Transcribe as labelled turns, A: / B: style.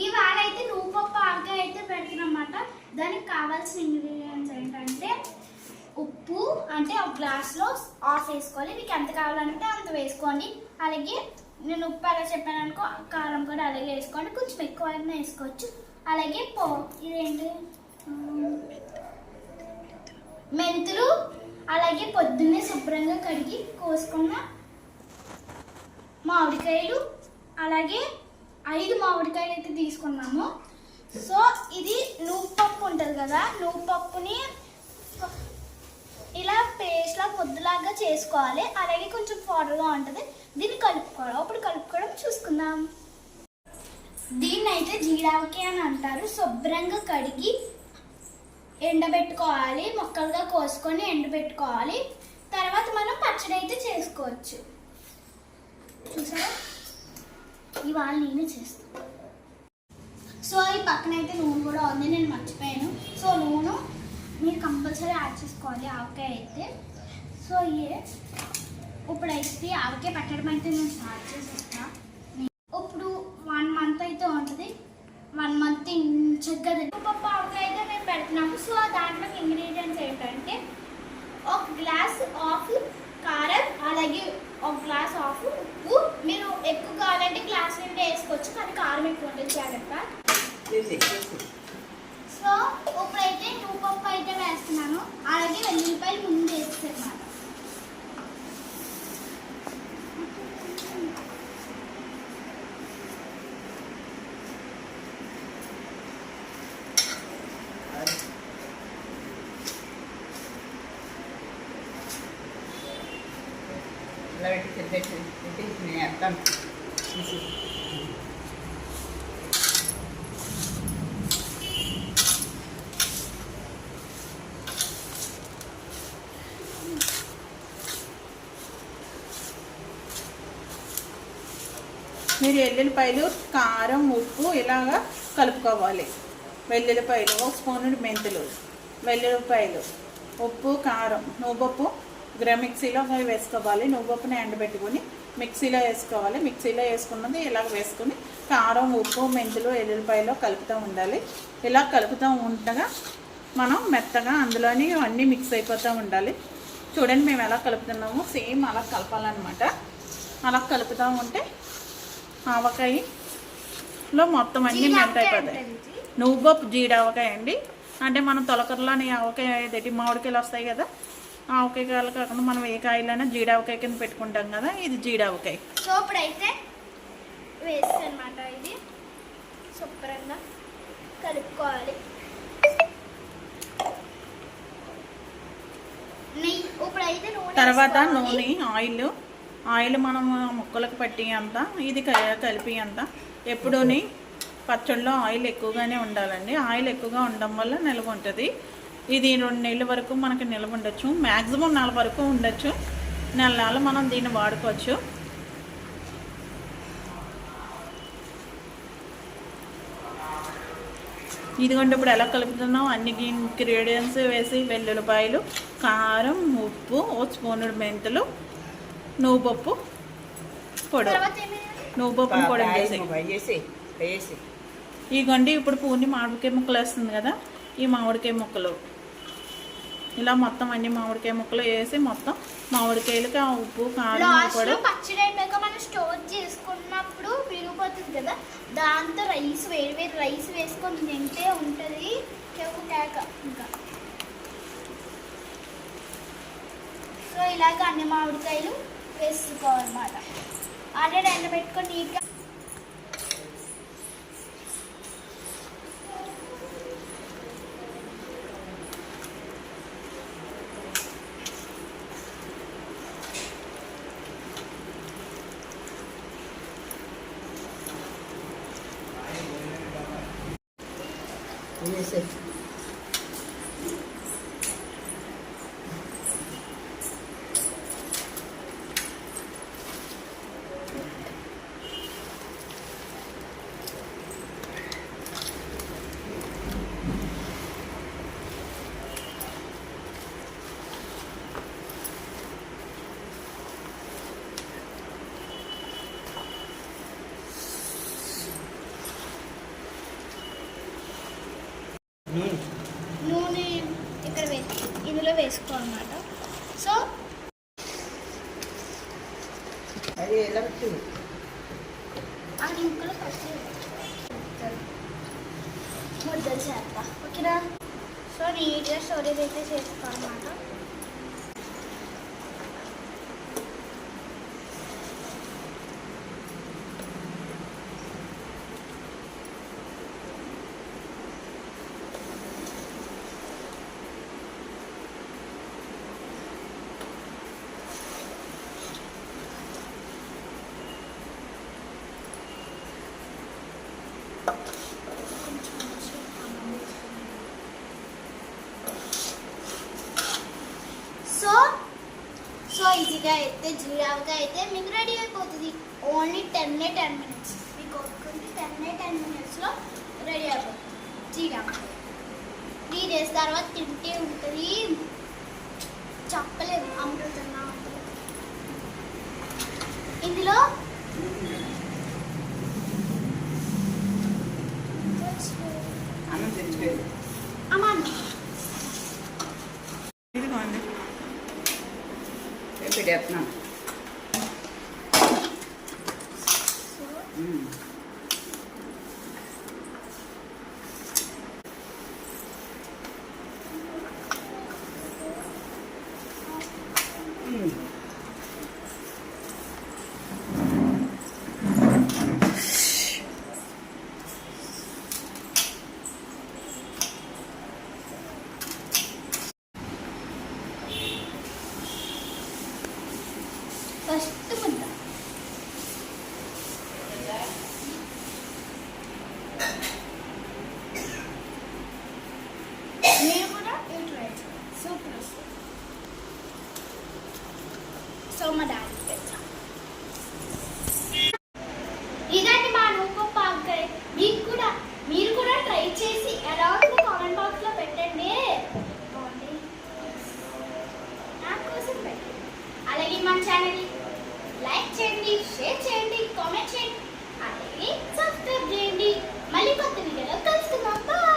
A: ఇవాళ అయితే నువ్వుపప్పు ఆవకాయ అయితే పెడుతున్నమాట. దానికి కావాల్సిన ఇంగ్రీడియంట్స్ ఏంటంటే ఉప్పు అంటే ఒక గ్లాస్లో ఆఫ్ వేసుకోవాలి. మీకు ఎంత కావాలంటే అంత వేసుకోండి. అలాగే నేను ఉప్పు అలా చెప్పాను అనుకో, కారం కూడా అలాగే వేసుకోండి. కొంచెం ఎక్కువ అయినా వేసుకోవచ్చు. అలాగే ఇదేంటి మెంతులు, అలాగే పొద్దున్నే శుభ్రంగా కడిగి కోసుకున్న మామిడికాయలు, అలాగే 5 మామిడికాయలు అయితే తీసుకున్నాము. సో ఇది నువ్వుపప్పు ఉంటుంది కదా, నువ్వుపప్పుని ఇలా పేస్ట్లా ముద్దలాగా చేసుకోవాలి. అలాగే కొంచెం పౌడర్గా ఉంటుంది. దీన్ని కలుపుకోవాలి. అప్పుడు కలుపుకోవడం చూసుకుందాం. దీన్ని అయితే జీడావకాయ అని అంటారు. శుభ్రంగా కడిగి ఎండబెట్టుకోవాలి. ముక్కలుగా కోసుకొని ఎండబెట్టుకోవాలి. తర్వాత మనం పచ్చడి అయితే చేసుకోవచ్చు. చూసారా, ఇవాళ నేనే చేస్తాను. సో ఈ పక్కన అయితే నూనె కూడా ఉంది, నేను మర్చిపోయాను. సో నూనె మీరు కంపల్సరీ యాడ్ చేసుకోవాలి ఆవకాయ అయితే. సో ఇప్పుడైతే ఆవకాయ పెట్టడం అయితే నేను స్టార్ట్ చేసేస్తా. ఇప్పుడు 1 మంత్ అయితే ఉంటుంది. 1 మంత్ చక్కగా పప్పు ఆవకాయ అయితే మేము పెడుతున్నాము. సో దాంట్లో ఇంగ్రీడియంట్స్ ఏంటంటే 1 గ్లాస్ ఆఫ్ కారం, అలాగే 1 గ్లాస్ ఆఫ్ ఉప్పు. మీరు ఎక్కువ కావాలంటే గ్లాస్ నిండా వేసుకోవచ్చు, కానీ కారం ఎక్కువ ఉంటుంది జాగ్రత్త. సో ఇప్పుడైతే నువ్వుపప్పు అయితే వేస్తున్నాను. అలాగే వెల్లుల్లిపాయలు ముందు వేస్తున్నాను.
B: మీరు ఎల్లుల్లిపాయలు, కారం, ఉప్పు ఇలాగా కలుపుకోవాలి. వెల్లుల్లిపాయలు, 1 స్పూన్ మెంతులు, వెల్లుల్లిపాయలు, ఉప్పు, కారం, నువ్వుపప్పు మిక్సీలో వేసుకోవాలి. నువ్వుపప్పుని ఎండబెట్టుకొని మిక్సీలో వేసుకోవాలి. మిక్సీలో వేసుకున్నది ఇలాగ వేసుకుని కారం, ఉప్పు, మెంతులు, ఎల్లుల్లిపాయలు కలుపుతూ ఉండాలి. ఇలా కలుపుతూ ఉండగా మనం మెత్తగా అందులోని అన్నీ మిక్స్ అయిపోతూ ఉండాలి. చూడండి మేము ఎలా కలుపుతున్నామో సేమ్ అలా కలపాలన్నమాట. అలా కలుపుతూ ఉంటే ఆవకాయలో మొత్తం అన్నీ మెల్ట్ అయిపోతాయి. నువ్వుపప్పు జీడావకాయ అండి. అంటే మనం తొలకరలోని ఆవకాయ ఏదైతే మామిడికాయలు వస్తాయి కదా, ఆవకాయలు కాకుండా మనం ఏ కాయలైనా జీడావకాయ కింద పెట్టుకుంటాం కదా, ఇది జీడావకాయ.
A: సో ఇప్పుడైతే వేస్ట్ అనమాట. ఇది శుభ్రంగా కలుపుకోవాలి.
B: తర్వాత నూనె, ఆయిల్ మనం ముక్కలకు పట్టి అంత, ఇది కలిపి అంత. ఎప్పుడూని పచ్చళ్ళలో ఆయిల్ ఎక్కువగానే ఉండాలండి. ఆయిల్ ఎక్కువగా ఉండడం వల్ల నిల్వ ఉంటుంది. ఇది 2 నెలల వరకు మనకి నిల్వ ఉండొచ్చు. మ్యాక్సిమం 4 వరకు ఉండొచ్చు. నెలలు మనం దీన్ని వాడుకోవచ్చు. ఇదిగోండి ఇప్పుడు ఎలా కలుపుతున్నాం, అన్ని ఇంగ్రీడియంట్స్ వేసి వెల్లుల్లిపాయలు, కారం, ఉప్పు, 1 స్పూన్ మెంతులు, నువ్వుపప్పు పొడి, నువ్వుపప్పుని పొడి వేసి ఇదిగోండి. ఇప్పుడు పూర్ణి మామిడికాయ ముక్కలు వేస్తుంది కదా, ఈ మామిడికాయ ముక్కలు ఇలా మొత్తం అన్ని మామిడికాయ ముక్కలు వేసి మొత్తం మామిడికాయలకి ఆ ఉప్పు, కారం కూడా
A: పచ్చడి అయిపోయాక మనం స్టోర్ చేసుకున్నప్పుడు విరిగిపోతుంది కదా, దాంతో వేడి రైస్ వేసుకొని తింటే ఉంటుంది కేక. ఇంకా సో ఇలాగ అన్ని మామిడికాయలు వేసుకోవాలన్నమాట. ఆల్రెడీ ఎండబెట్టుకొని నీట్గా నూనె ఇక్కడ ఇందులో వేసుకోవాలన్నమాట. సో
B: అది ఎలా పెట్టింది
A: ఆ నింకులో ఫస్ట్ ముద్దలు చేస్తా. ఓకేనా? సో నీట్గా స్టోరేజ్ అయితే చేసుకోవాలన్నమాట. సో ఈజీగా అయితే జీరాగా అయితే మీకు రెడీ అయిపోతుంది. Only 10 minutes. మీకు ఒక్కొక్కటి 10 minutesలో రెడీ అయిపోతుంది జీరా. 3 days తర్వాత తింటే ఉంటుంది, చెప్పలేము, అమృతంగా ఉంటుంది. ఇందులో అమ్మ
B: పెట్టేస్తున్నాను.
A: ఫస్ట్ ముద్ద నేను కూడా ట్రై సూపర్ వస్తుంది. సో మా డాడీ పెట్టా ఇదండి మా నూపప్పు ఆవకాయ. మీరు కూడా ట్రై చేసి ఎలా ఉందో కామెంట్ బాక్స్లో పెట్టండి. నా కోసం పెట్టండి. అలాగే మన ఛానల్ లైక్ చేయండి, షేర్ చేయండి, కామెంట్ చేయండి, అలాగే సబ్స్క్రైబ్ చేయండి. మళ్ళీ కొత్త వీడియోలో కలుసుకుందాం.